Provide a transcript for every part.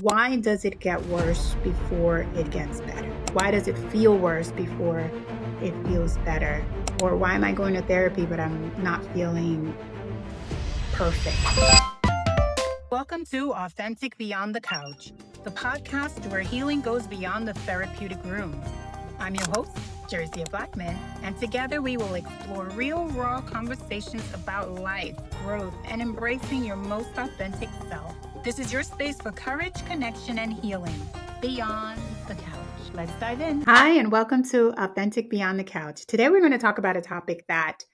Why does it get worse before it gets better? Why does it feel worse before it feels better? Or why am I going to therapy but I'm not feeling perfect? Welcome to Authentic Beyond the Couch, the podcast where healing goes beyond the therapeutic room. I'm your host, Jirzia Blackmon, and together we will explore real, raw conversations about life, growth, and embracing your most authentic self. This is your space for courage, connection, and healing beyond the couch. Let's dive in. Hi, and welcome to Authentic Beyond the Couch. Today we're going to talk about a topic that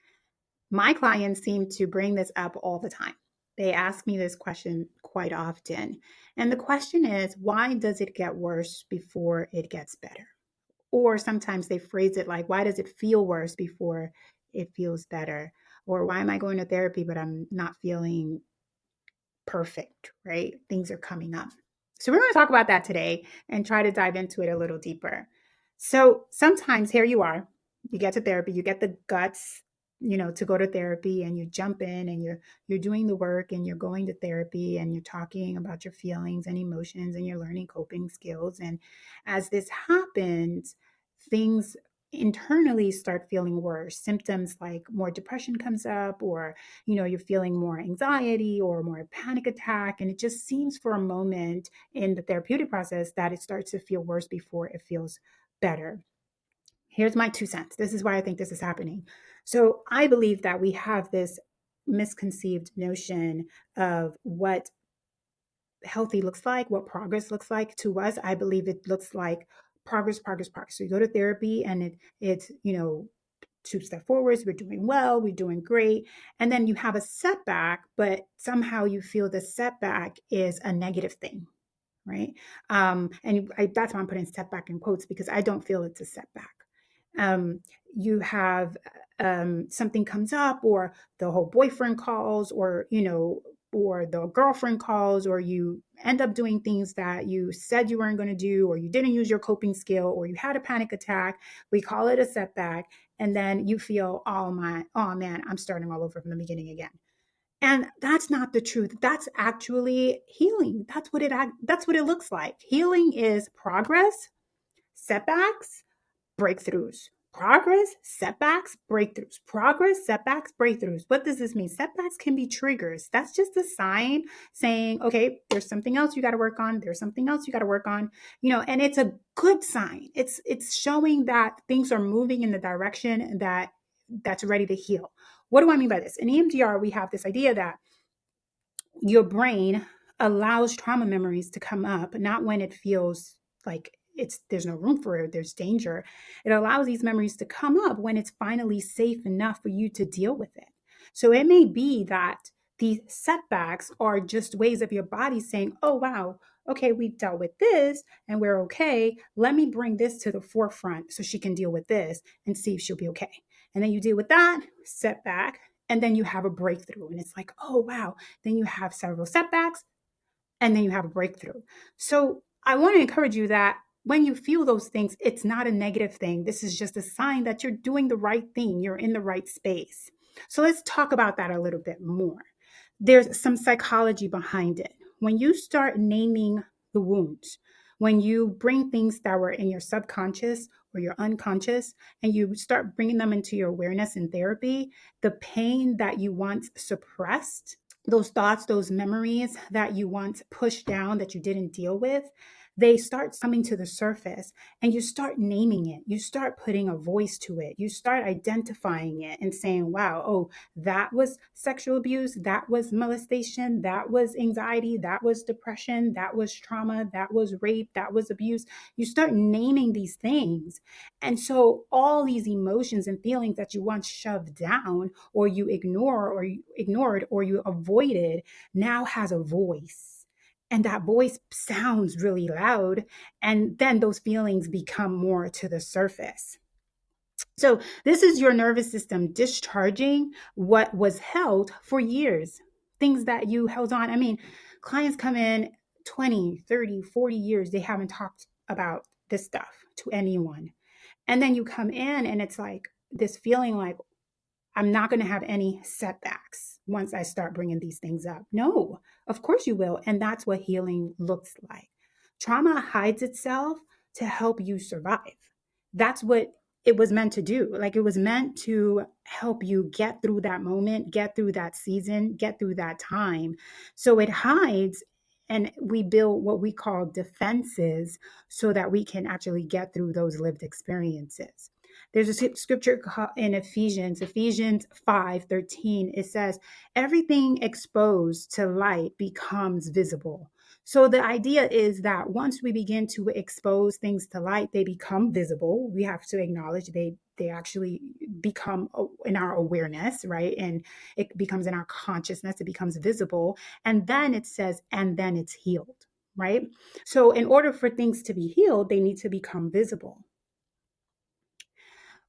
my clients seem to bring this up all the time. They ask me this question quite often. And the question is, why does it get worse before it gets better? Or sometimes they phrase it like, why does it feel worse before it feels better? Or why am I going to therapy but I'm not feeling perfect, right? Things are coming up. So we're going to talk about that today and try to dive into it a little deeper. So sometimes here you are, you get to therapy, you get the guts, to go to therapy and you jump in and you're doing the work and you're going to therapy and you're talking about your feelings and emotions and you're learning coping skills. And as this happens, things internally start feeling worse. Symptoms like more depression comes up, or you're feeling more anxiety or more panic attack. And it just seems for a moment in the therapeutic process that it starts to feel worse before it feels better. Here's my 2 cents. This is why I think this is happening. So I believe that we have this misconceived notion of what healthy looks like, what progress looks like to us. I believe it looks like progress, progress, progress. So you go to therapy and it's 2 step forwards, we're doing well, we're doing great. And then you have a setback, but somehow you feel the setback is a negative thing, right? That's why I'm putting setback in quotes because I don't feel it's a setback. You have something comes up, or the whole boyfriend calls, or the girlfriend calls, or you end up doing things that you said you weren't going to do, or you didn't use your coping skill, or you had a panic attack. We call it a setback. And then you feel, oh man, I'm starting all over from the beginning again. And that's not the truth. That's actually healing. That's what it looks like. Healing is progress, setbacks, breakthroughs. Progress, setbacks, breakthroughs. Progress, setbacks, breakthroughs. What does this mean? Setbacks can be triggers. That's just a sign saying, okay, there's something else you got to work on. There's something else you got to work on. And it's a good sign. It's showing that things are moving in the direction that's ready to heal. What do I mean by this? In EMDR, we have this idea that your brain allows trauma memories to come up, not when it feels like there's no room for it, there's danger. It allows these memories to come up when it's finally safe enough for you to deal with it. So it may be that these setbacks are just ways of your body saying, oh wow, okay, we dealt with this and we're okay. Let me bring this to the forefront so she can deal with this and see if she'll be okay. And then you deal with that setback, and then you have a breakthrough. And it's like, oh wow, then you have several setbacks, and then you have a breakthrough. So I want to encourage you that when you feel those things, it's not a negative thing. This is just a sign that you're doing the right thing. You're in the right space. So let's talk about that a little bit more. There's some psychology behind it. When you start naming the wounds, when you bring things that were in your subconscious or your unconscious and you start bringing them into your awareness in therapy, the pain that you once suppressed, those thoughts, those memories that you once pushed down that you didn't deal with, they start coming to the surface and you start naming it. You start putting a voice to it. You start identifying it and saying, wow, oh, that was sexual abuse. That was molestation. That was anxiety. That was depression. That was trauma. That was rape. That was abuse. You start naming these things. And so all these emotions and feelings that you once shoved down or you ignored or you avoided now has a voice. And that voice sounds really loud. And then those feelings become more to the surface. So this is your nervous system discharging what was held for years, things that you held on. I mean, clients come in 20, 30, 40 years, they haven't talked about this stuff to anyone. And then you come in and it's like this feeling like, I'm not going to have any setbacks once I start bringing these things up. No, of course you will. And that's what healing looks like. Trauma hides itself to help you survive. That's what it was meant to do. Like, it was meant to help you get through that moment, get through that season, get through that time. So it hides, and we build what we call defenses so that we can actually get through those lived experiences. There's a scripture in Ephesians 5:13. It says, everything exposed to light becomes visible. So the idea is that once we begin to expose things to light, they become visible. We have to acknowledge they actually become in our awareness, right? And it becomes in our consciousness, it becomes visible. And then it says, and then it's healed, right? So in order for things to be healed, they need to become visible.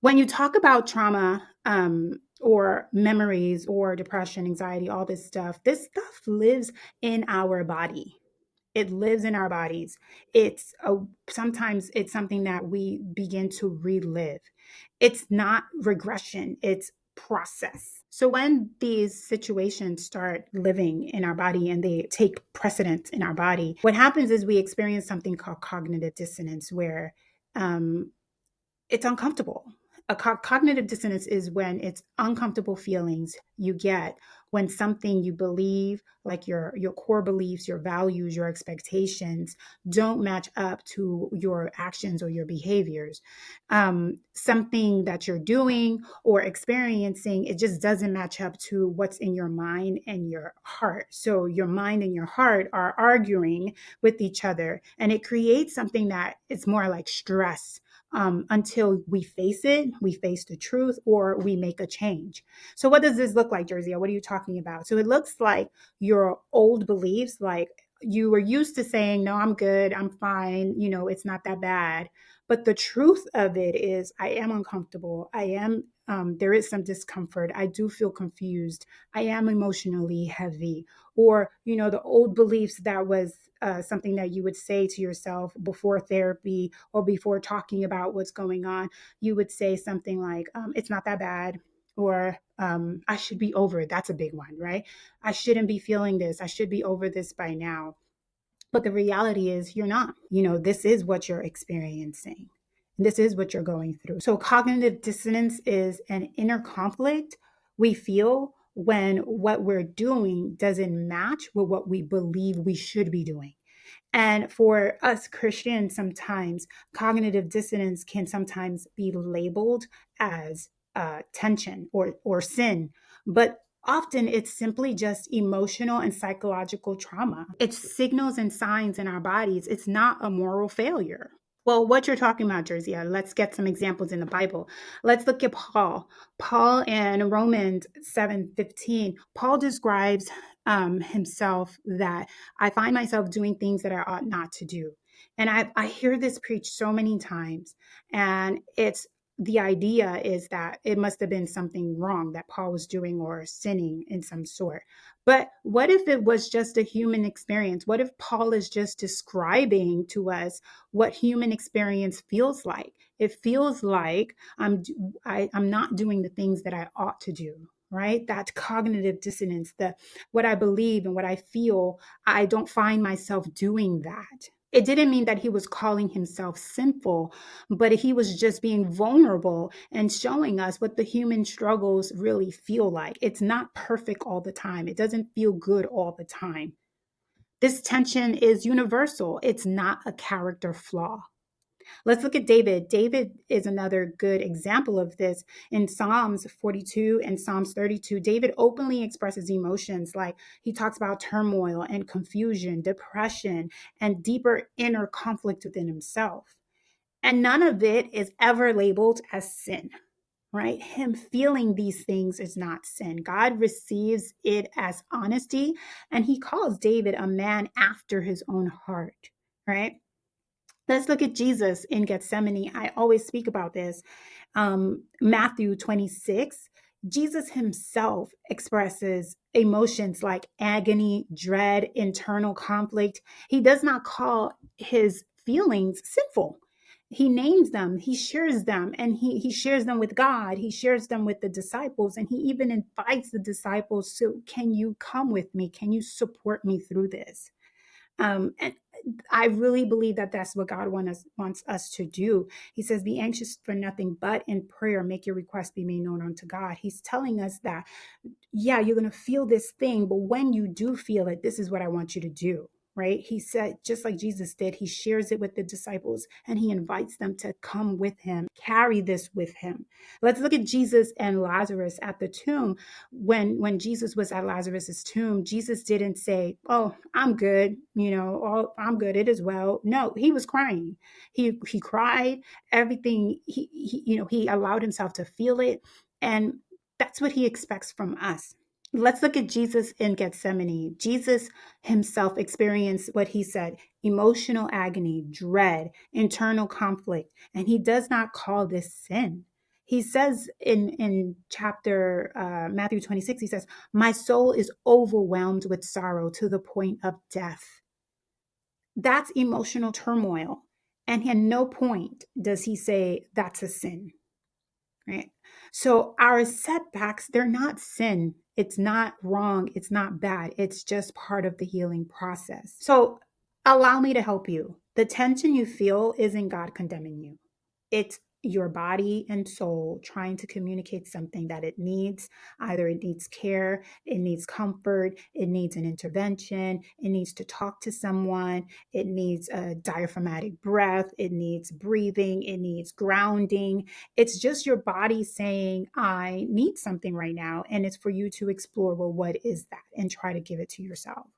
When you talk about trauma, or memories or depression, anxiety, all this stuff lives in our body. It lives in our bodies. Sometimes it's something that we begin to relive. It's not regression, it's process. So when these situations start living in our body and they take precedence in our body, what happens is we experience something called cognitive dissonance, where um, it's uncomfortable. Cognitive dissonance is when it's uncomfortable feelings you get when something you believe, like your core beliefs, your values, your expectations, don't match up to your actions or your behaviors. Something that you're doing or experiencing, it just doesn't match up to what's in your mind and your heart. So your mind and your heart are arguing with each other, and it creates something that is more like stress, until we face it, we face the truth, or we make a change. So, what does this look like, Jirzia? What are you talking about? So, it looks like your old beliefs, like you were used to saying, no, I'm good, I'm fine, it's not that bad. But the truth of it is, I am uncomfortable. There is some discomfort. I do feel confused. I am emotionally heavy. Or, the old beliefs that was something that you would say to yourself before therapy or before talking about what's going on. You would say something like, it's not that bad. Or I should be over it. That's a big one, right? I shouldn't be feeling this. I should be over this by now. But the reality is, you're not. This is what you're experiencing. This is what you're going through. So, cognitive dissonance is an inner conflict we feel when what we're doing doesn't match with what we believe we should be doing. And for us Christians, sometimes cognitive dissonance can sometimes be labeled as tension or sin, but often it's simply just emotional and psychological trauma. It's signals and signs in our bodies. It's not a moral failure. Well, what you're talking about, Jerzia, let's get some examples in the Bible. Let's look at Paul. Paul in Romans 7:15, Paul describes himself that I find myself doing things that I ought not to do. And I hear this preached so many times. And the idea is that it must have been something wrong that Paul was doing or sinning in some sort. But what if it was just a human experience? What if Paul is just describing to us what human experience feels like? It feels like I'm not doing the things that I ought to do, right? That cognitive dissonance, what I believe and what I feel, I don't find myself doing that. It didn't mean that he was calling himself sinful, but he was just being vulnerable and showing us what the human struggles really feel like. It's not perfect all the time. It doesn't feel good all the time. This tension is universal. It's not a character flaw. Let's look at David. David is another good example of this. In Psalms 42 and Psalms 32, David openly expresses emotions, like he talks about turmoil and confusion, depression, and deeper inner conflict within himself. And none of it is ever labeled as sin, right? Him feeling these things is not sin. God receives it as honesty, and he calls David a man after his own heart, right? Let's look at Jesus in Gethsemane. I always speak about this. Matthew 26, Jesus himself expresses emotions like agony, dread, internal conflict. He does not call his feelings sinful. He names them, he shares them, and he shares them with God. He shares them with the disciples, and he even invites the disciples, so can you come with me? Can you support me through this? And I really believe that that's what God wants us to do. He says, be anxious for nothing, but in prayer, make your requests be made known unto God. He's telling us that, yeah, you're going to feel this thing, but when you do feel it, this is what I want you to do. Right? He said, just like Jesus did, he shares it with the disciples and he invites them to come with him, carry this with him. Let's look at Jesus and Lazarus at the tomb. When Jesus was at Lazarus's tomb, Jesus didn't say, "Oh, I'm good, oh, I'm good, it is well." No, he was crying. He cried, everything. He allowed himself to feel it, and that's what he expects from us. Let's look at Jesus in Gethsemane. Jesus himself experienced what he said: emotional agony, dread, internal conflict, and he does not call this sin. He says in chapter Matthew 26, he says, my soul is overwhelmed with sorrow to the point of death. That's emotional turmoil. And at no point does he say that's a sin. Right? So our setbacks, they're not sin. It's not wrong. It's not bad. It's just part of the healing process. So allow me to help you. The tension you feel isn't God condemning you. It's your body and soul trying to communicate something that it needs. Either it needs care, it needs comfort, it needs an intervention, it needs to talk to someone, it needs a diaphragmatic breath, it needs breathing, it needs grounding. It's just your body saying, I need something right now. And it's for you to explore, well, what is that? And try to give it to yourself.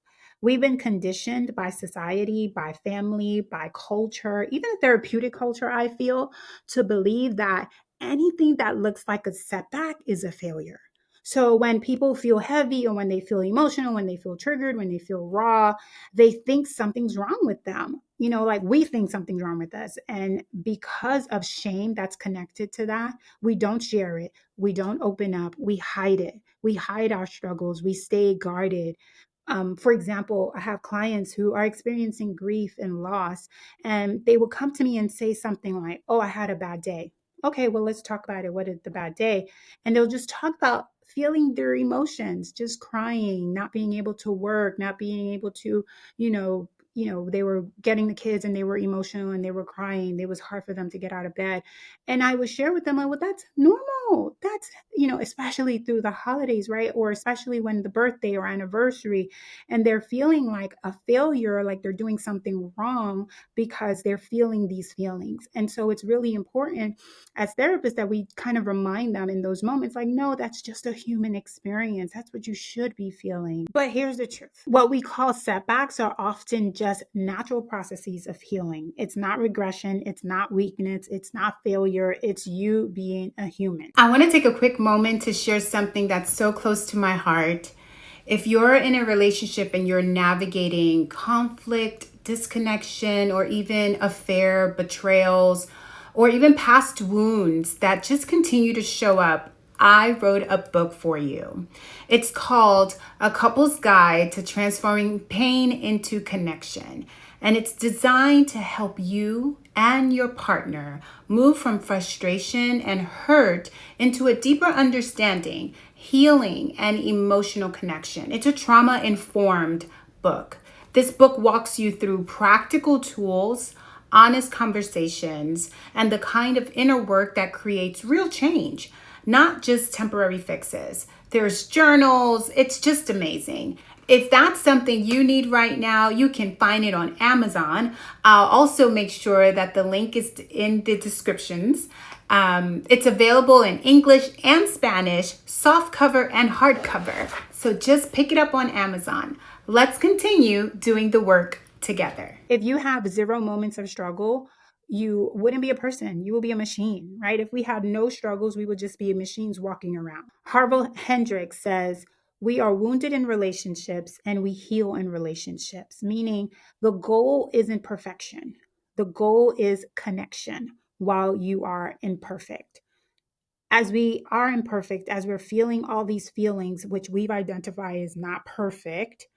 We've been conditioned by society, by family, by culture, even therapeutic culture, I feel, to believe that anything that looks like a setback is a failure. So when people feel heavy or when they feel emotional, when they feel triggered, when they feel raw, they think something's wrong with them. Like we think something's wrong with us. And because of shame that's connected to that, we don't share it. We don't open up. We hide it. We hide our struggles. We stay guarded. For example, I have clients who are experiencing grief and loss, and they will come to me and say something like, oh, I had a bad day. Okay, well, let's talk about it. What is the bad day? And they'll just talk about feeling their emotions, just crying, not being able to work, not being able to, they were getting the kids and they were emotional and they were crying. It was hard for them to get out of bed. And I would share with them, like, well, that's normal. That's, especially through the holidays, right? Or especially when the birthday or anniversary, and they're feeling like a failure, like they're doing something wrong because they're feeling these feelings. And so it's really important as therapists that we kind of remind them in those moments, like, no, that's just a human experience. That's what you should be feeling. But here's the truth. What we call setbacks are often just natural processes of healing. It's not regression. It's not weakness. It's not failure. It's you being a human. I want to take a quick moment to share something that's so close to my heart. If you're in a relationship and you're navigating conflict, disconnection, or even affair, betrayals, or even past wounds that just continue to show up, I wrote a book for you. It's called A Couple's Guide to Transforming Pain into Connection. And it's designed to help you and your partner move from frustration and hurt into a deeper understanding, healing, and emotional connection. It's a trauma-informed book. This book walks you through practical tools, honest conversations, and the kind of inner work that creates real change, not just temporary fixes. There's journals. It's just amazing. If that's something you need right now, you can find it on Amazon. I'll also make sure that the link is in the descriptions. It's available in English and Spanish, softcover and hardcover. So just pick it up on Amazon. Let's continue doing the work together. If you have 0 moments of struggle, you wouldn't be a person. You will be a machine, right? If we had no struggles, we would just be machines walking around. Harville Hendricks says, we are wounded in relationships and we heal in relationships, meaning the goal isn't perfection. The goal is connection while you are imperfect. As we are imperfect, as we're feeling all these feelings, which we've identified as not perfect,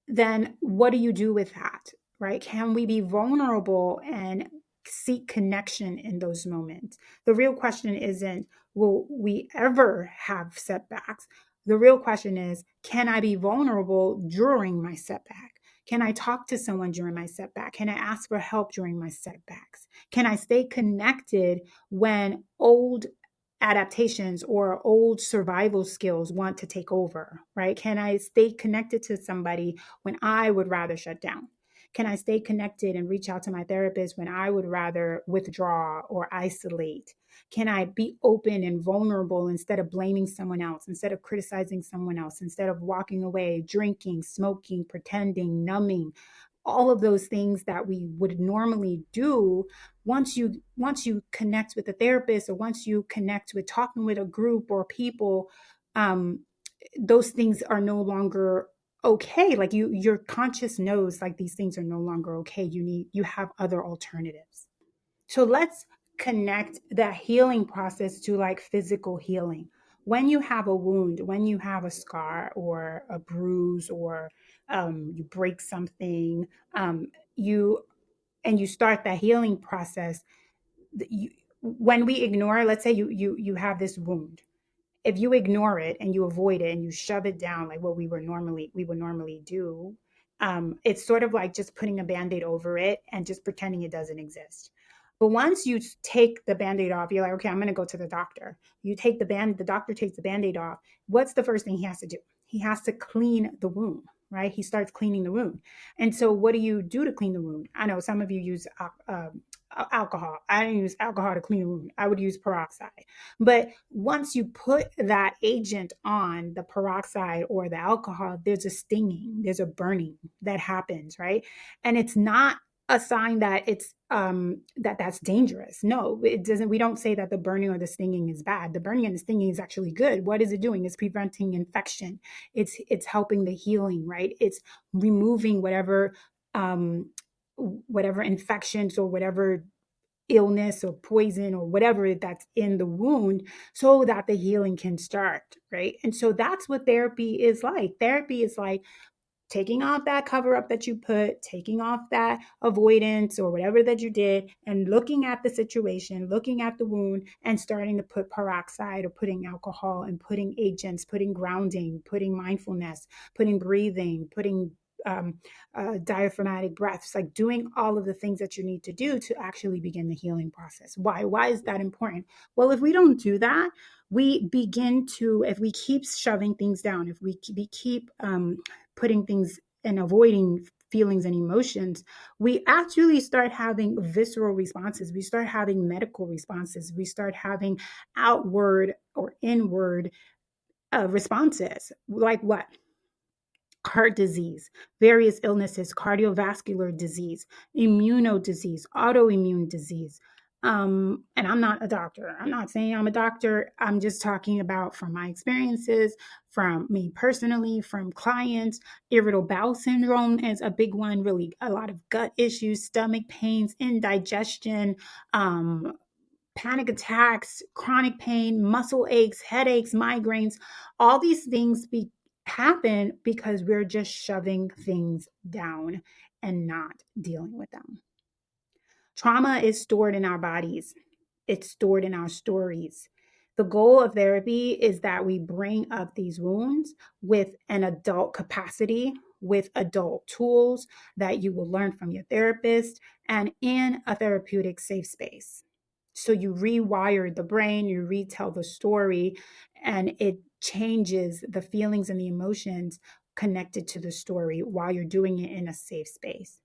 then what do you do with that, right? Can we be vulnerable and seek connection in those moments? The real question isn't, will we ever have setbacks? The real question is, can I be vulnerable during my setback? Can I talk to someone during my setback? Can I ask for help during my setbacks? Can I stay connected when old adaptations or old survival skills want to take over, right? Can I stay connected to somebody when I would rather shut down? Can I stay connected and reach out to my therapist when I would rather withdraw or isolate? Can I be open and vulnerable instead of blaming someone else, instead of criticizing someone else, instead of walking away, drinking, smoking, pretending, numbing? All of those things that we would normally do, once you connect with a therapist, or once you connect with talking with a group or people, um, those things are no longer okay. Like your conscious knows like these things are no longer okay. You have other alternatives. So let's connect that healing process to like physical healing. When you have a wound, when you have a scar or a bruise, or you break something, you and you start that healing process. You, when we ignore, let's say you have this wound, if you ignore it and you avoid it and you shove it down like what we would normally do, it's sort of like just putting a band-aid over it and just pretending it doesn't exist. But once you take the band-aid off, you're like, okay, I'm going to go to the doctor. The doctor takes the band-aid off. What's the first thing he has to do? He has to clean the wound, right? He starts cleaning the wound. And so what do you do to clean the wound? I know some of you use alcohol. I don't use alcohol to clean a wound. I would use peroxide. But once you put that agent on the peroxide or the alcohol, there's a stinging, there's a burning that happens, right? And it's not a sign that it's that's dangerous. No, it doesn't. We don't say that the burning or the stinging is bad. The burning and the stinging is actually good. What is it doing? It's preventing infection. It's helping the healing, right? It's removing whatever infections or whatever illness or poison or whatever that's in the wound, so that the healing can start, right? And so that's what therapy is like. Therapy is like taking off that cover up that you put, taking off that avoidance or whatever that you did, and looking at the situation, looking at the wound, and starting to put peroxide or putting alcohol and putting agents, putting grounding, putting mindfulness, putting breathing, putting um, diaphragmatic breaths, like doing all of the things that you need to do to actually begin the healing process. Why? Why is that important? Well, if we don't do that, if we keep shoving things down, if we keep putting things and avoiding feelings and emotions, we actually start having visceral responses. We start having medical responses. We start having outward or inward responses. Like what? Heart disease, various illnesses, cardiovascular disease, immunodisease, autoimmune disease. And I'm not a doctor. I'm not saying I'm a doctor. I'm just talking about from my experiences, from me personally, from clients. Irritable bowel syndrome is a big one, really a lot of gut issues, stomach pains, indigestion, um, panic attacks, chronic pain, muscle aches, headaches, migraines. All these things happen because we're just shoving things down and not dealing with them. Trauma is stored in our bodies, it's stored in our stories. The goal of therapy is that we bring up these wounds with an adult capacity, with adult tools that you will learn from your therapist, and in a therapeutic safe space. So you rewire the brain, you retell the story, and it changes the feelings and the emotions connected to the story while you're doing it in a safe space.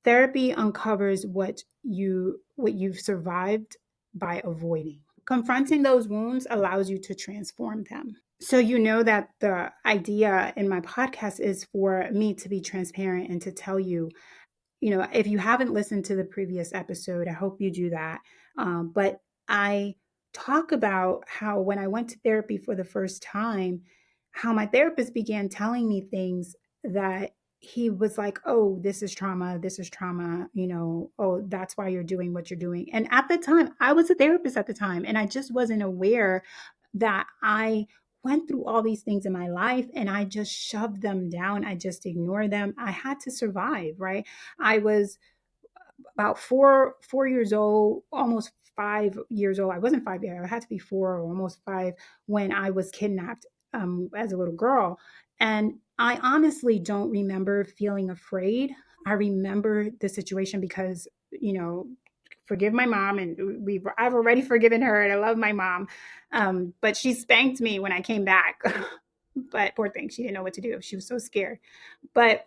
Therapy uncovers what you've survived by avoiding. Confronting those wounds allows you to transform them. So you know that the idea in my podcast is for me to be transparent and to tell you, if you haven't listened to the previous episode, I hope you do that. But I talk about how when I went to therapy for the first time, how my therapist began telling me things that he was like, oh, this is trauma. This is trauma. Oh, that's why you're doing what you're doing. And at the time, I was a therapist at the time, and I just wasn't aware that I went through all these things in my life and I just shoved them down. I just ignored them. I had to survive, right? I was about four years old, almost 5 years old. I wasn't 5 yet. I had to be 4 or almost 5 when I was kidnapped as a little girl. And I honestly don't remember feeling afraid. I remember the situation because, you know, forgive my mom, and I've already forgiven her, and I love my mom. But she spanked me when I came back. But poor thing, she didn't know what to do. She was so scared. But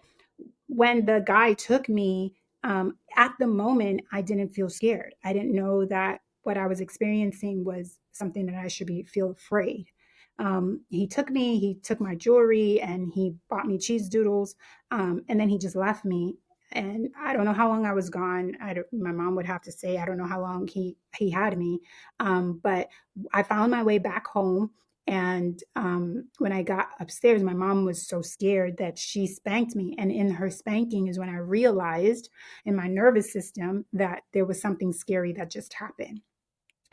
when the guy took me, at the moment, I didn't feel scared. I didn't know that what I was experiencing was something that I should feel afraid. He took me, he took my jewelry, and he bought me cheese doodles, and then he just left me. And I don't know how long I was gone. My mom would have to say, I don't know how long he had me, but I found my way back home. And when I got upstairs, my mom was so scared that she spanked me. And in her spanking is when I realized in my nervous system that there was something scary that just happened.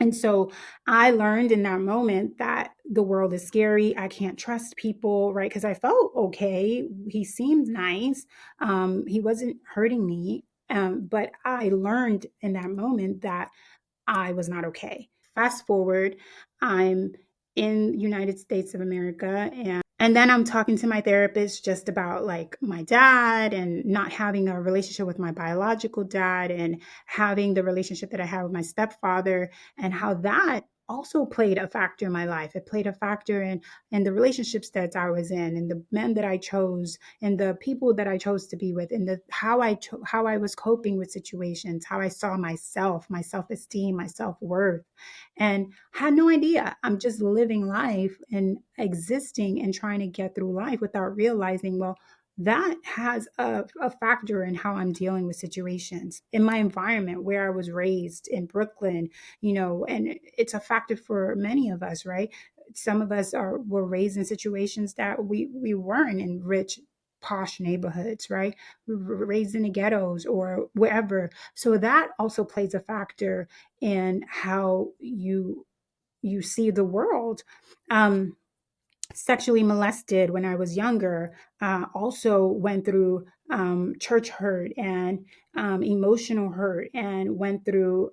And so I learned in that moment that the world is scary. I can't trust people, right? Because I felt okay. He seemed nice. He wasn't hurting me. But I learned in that moment that I was not okay. Fast forward, I'm in United States of America, and then I'm talking to my therapist just about like my dad and not having a relationship with my biological dad and having the relationship that I had with my stepfather, and how that also played a factor in my life. It played a factor in the relationships that I was in, and the men that I chose, and the people that I chose to be with, and the how I was coping with situations, how I saw myself, my self-esteem, my self-worth, and had no idea. I'm just living life and existing and trying to get through life without realizing, well, that has a factor in how I'm dealing with situations in my environment where I was raised in Brooklyn, and it's a factor for many of us, right? Some of us were raised in situations that we weren't in rich, posh neighborhoods, right? We were raised in the ghettos or wherever. So that also plays a factor in how you see the world. Um, Sexually molested when I was younger, also went through church hurt and emotional hurt, and went through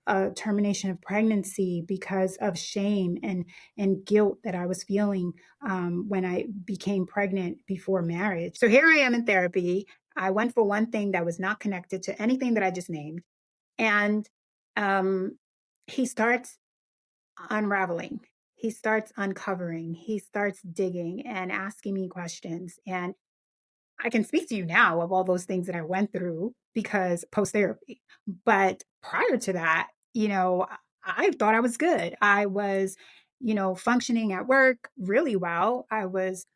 a termination of pregnancy because of shame and guilt that I was feeling when I became pregnant before marriage. So here I am in therapy. I went for one thing that was not connected to anything that I just named. And um, he starts unraveling. He starts uncovering, he starts digging and asking me questions. And I can speak to you now of all those things that I went through because post therapy. But prior to that, I thought I was good. I was, functioning at work really well. I was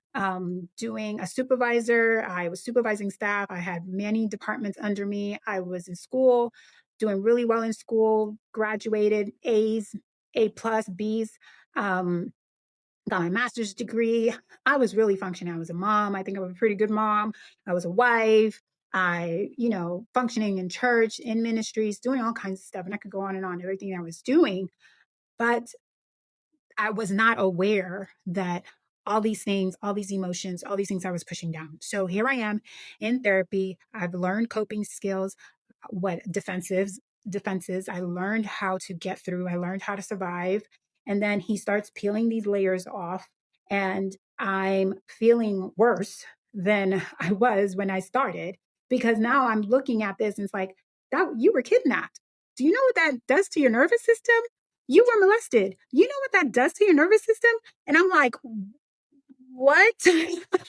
doing a supervisor, I was supervising staff. I had many departments under me. I was in school, doing really well in school, graduated A's, A plus, B's. Um, Got my master's degree. I was really functioning. I was a mom. I think I was a pretty good mom. I was a wife. Functioning in church, in ministries, doing all kinds of stuff. And I could go on and on, everything I was doing. But I was not aware that all these things, all these emotions, all these things I was pushing down. So here I am in therapy. I've learned coping skills, what defenses. I learned how to get through. I learned how to survive. And then he starts peeling these layers off, and I'm feeling worse than I was when I started, because now I'm looking at this and it's like, that you were kidnapped. Do you know what that does to your nervous system? You were molested. You know what that does to your nervous system? And I'm like, what?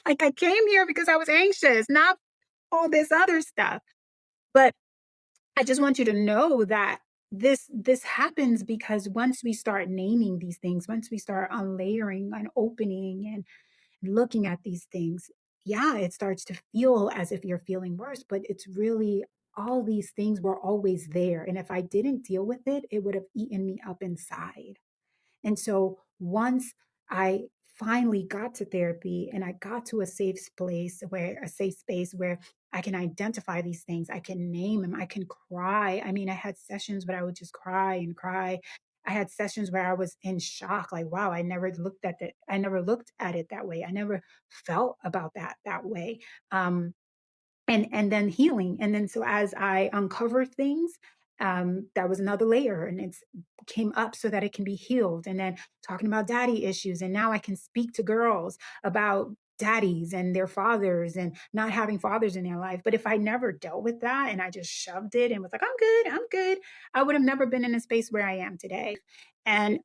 Like, I came here because I was anxious, not all this other stuff. But I just want you to know that this happens because once we start naming these things, once we start unlayering and opening and looking at these things, yeah, it starts to feel as if you're feeling worse, but it's really all these things were always there. And if I didn't deal with it, it would have eaten me up inside. And so once I finally got to therapy and I got to a safe space where I can identify these things, I can name them, I can cry. I mean, I had sessions where I would just cry and cry. I had sessions where I was in shock, like, wow, I never looked at it that way. I never felt about that way. And then healing. And then so as I uncover things, that was another layer, and it's came up so that it can be healed. And then talking about daddy issues, and now I can speak to girls about daddies and their fathers and not having fathers in their life. But if I never dealt with that and I just shoved it and was like, I'm good, I would have never been in a space where I am today. And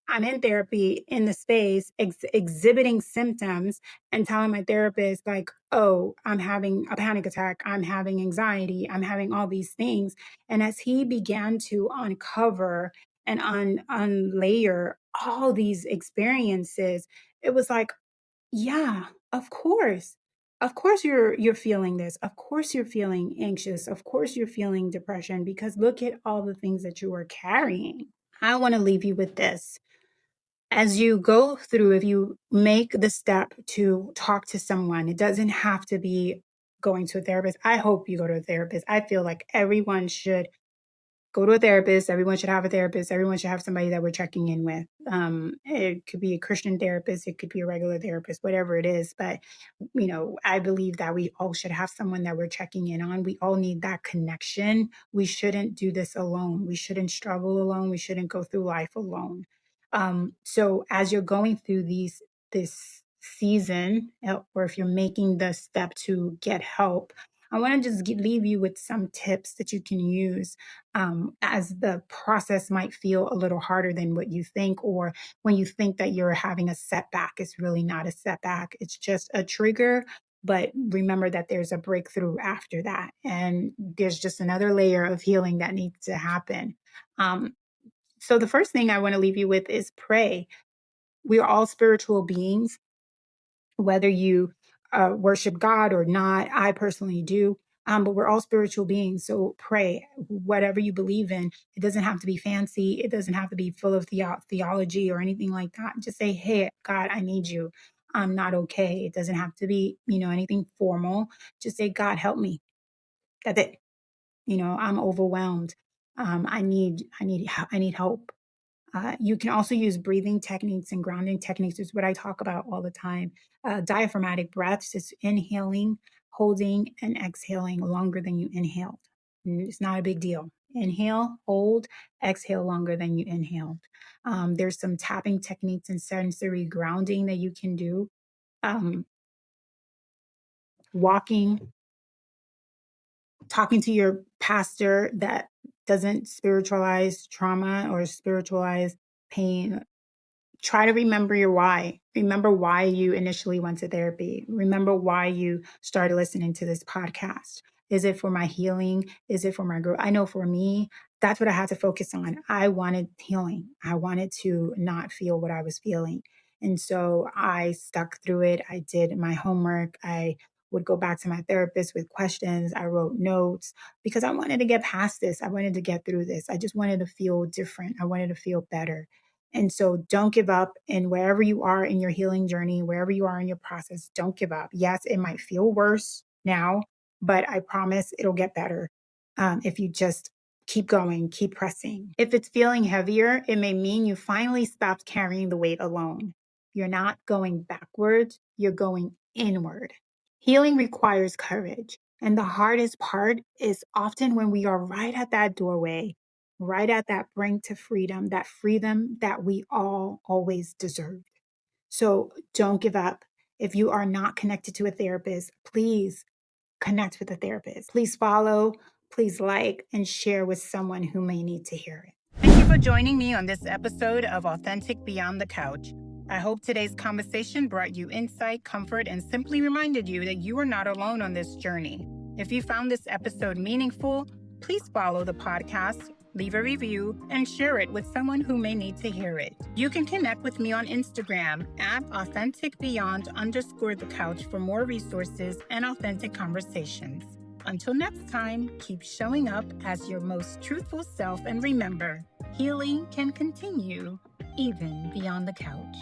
I'm in therapy in the space, exhibiting symptoms and telling my therapist, like, oh, I'm having a panic attack, I'm having anxiety, I'm having all these things. And as he began to uncover and unlayer all these experiences, it was like, yeah, of course. Of course you're feeling this. Of course you're feeling anxious. Of course you're feeling depression because look at all the things that you are carrying. I want to leave you with this. As you go through, if you make the step to talk to someone, it doesn't have to be going to a therapist. I hope you go to a therapist. I feel like everyone should go to a therapist. Everyone should have a therapist. Everyone should have somebody that we're checking in with. It could be a Christian therapist. It could be a regular therapist, whatever it is. But, I believe that we all should have someone that we're checking in on. We all need that connection. We shouldn't do this alone. We shouldn't struggle alone. We shouldn't go through life alone. So as you're going through this season, or if you're making the step to get help, I want to just leave you with some tips that you can use as the process might feel a little harder than what you think, or when you think that you're having a setback. It's really not a setback, it's just a trigger. But remember that there's a breakthrough after that, and there's just another layer of healing that needs to happen. Um, so, the first thing I want to leave you with is pray. We are all spiritual beings, whether you worship God or not. I personally do. But we're all spiritual beings. So pray whatever you believe in. It doesn't have to be fancy. It doesn't have to be full of theology or anything like that. Just say, hey, God, I need you. I'm not okay. It doesn't have to be, anything formal. Just say, God, help me. That's it. I'm overwhelmed. I need help. You can also use breathing techniques and grounding techniques, is what I talk about all the time. Diaphragmatic breaths is inhaling, holding, and exhaling longer than you inhaled. It's not a big deal. Inhale, hold, exhale longer than you inhaled. There's some tapping techniques and sensory grounding that you can do. Um, Walking, talking to your pastor that doesn't spiritualize trauma or spiritualize pain. Try to remember your why. Remember why you initially went to therapy. Remember why you started listening to this podcast. Is it for my healing? Is it for my growth? I know for me, that's what I had to focus on. I wanted healing. I wanted to not feel what I was feeling. And so I stuck through it. I did my homework. I would go back to my therapist with questions. I wrote notes because I wanted to get past this. I wanted to get through this. I just wanted to feel different. I wanted to feel better. And so don't give up. And wherever you are in your healing journey, wherever you are in your process, don't give up. Yes, it might feel worse now, but I promise it'll get better if you just keep going, keep pressing. If it's feeling heavier, it may mean you finally stopped carrying the weight alone. You're not going backwards, you're going inward. Healing requires courage. And the hardest part is often when we are right at that doorway, right at that brink to freedom that we all always deserve. So don't give up. If you are not connected to a therapist, please connect with a therapist. Please follow, please like, and share with someone who may need to hear it. Thank you for joining me on this episode of Authentic Beyond the Couch. I hope today's conversation brought you insight, comfort, and simply reminded you that you are not alone on this journey. If you found this episode meaningful, please follow the podcast, leave a review, and share it with someone who may need to hear it. You can connect with me on Instagram at authenticbeyond_the couch for more resources and authentic conversations. Until next time, keep showing up as your most truthful self, and remember, healing can continue even beyond the couch.